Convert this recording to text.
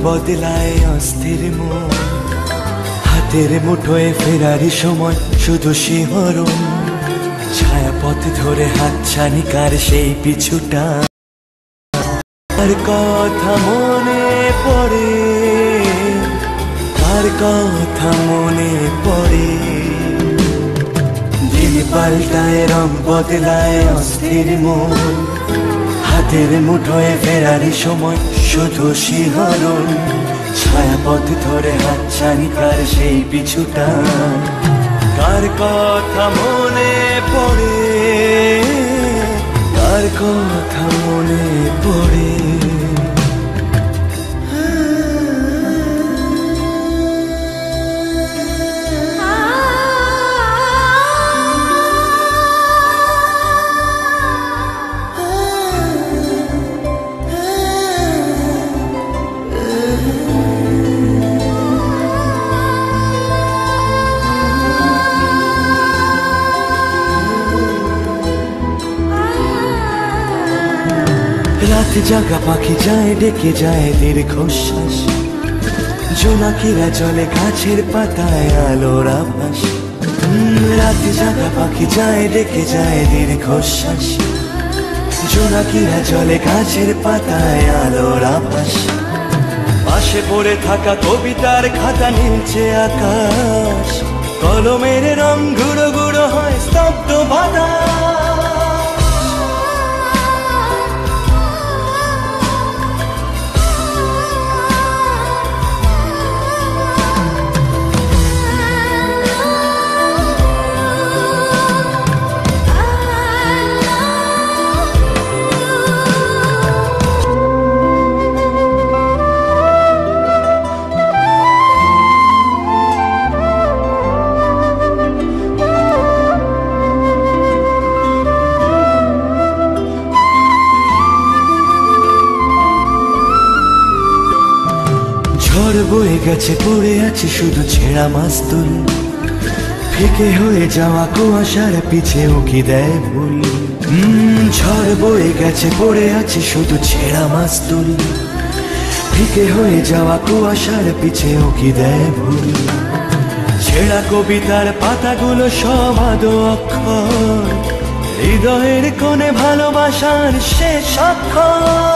বদলায় অস্থির মন, হাতের মুঠোয় ফেরারি সময় শুধু শিহরণ, ছায়াপথ ধরে হাতছানি কার সেই পিছুটা, কার কথা মনে পড়ে, কার কথা মনে পড়ে। দিন পাল্টায় রং বদলায় অস্থির মন, হাতের মুঠোয় ফেরারি সময় শুধু শিহরণ, ছায়াপথ ধরে হাতছানি কার সেই পিছুটা, কার কথা মনে পড়ে, কার কথা মনে পড়ে। রাত জাগা পাখি যায় ডেকে যায় দীর্ঘশ্বাস, জোনাকিরা চলে গাছের পাতায় আলোর আভাস। রাত জাগা পাখি যায় ডেকে যায় দীর্ঘশ্বাস, জোনাকিরা চলে গাছের পাতায় আলোর আভাস। পাশে পড়ে থাকা কবিতার খাতা নীলছে আকাশ, কলমের রং গুঁড়ো গুঁড়ো হয় স্তব্ধ বাতাস। ঝড় বয়ে গেছে পড়ে আছে শুধু ছেঁড়া মাস্তুল, ফিকে হয়ে যাওয়া কুয়াশার পিছে উকি দেয় ভুল। ঝড় বয়ে গেছে পড়ে আছে শুধু ছেঁড়া মাস্তুল, ফিকে হয়ে যাওয়া কুয়াশার পিছে উকি দেয় ভুল। ছেঁড়া কবিতার পাতাগুলো সব আদো অক্ষর, হৃদয়ের কোণে ভালোবাসার শেষ অক্ষর।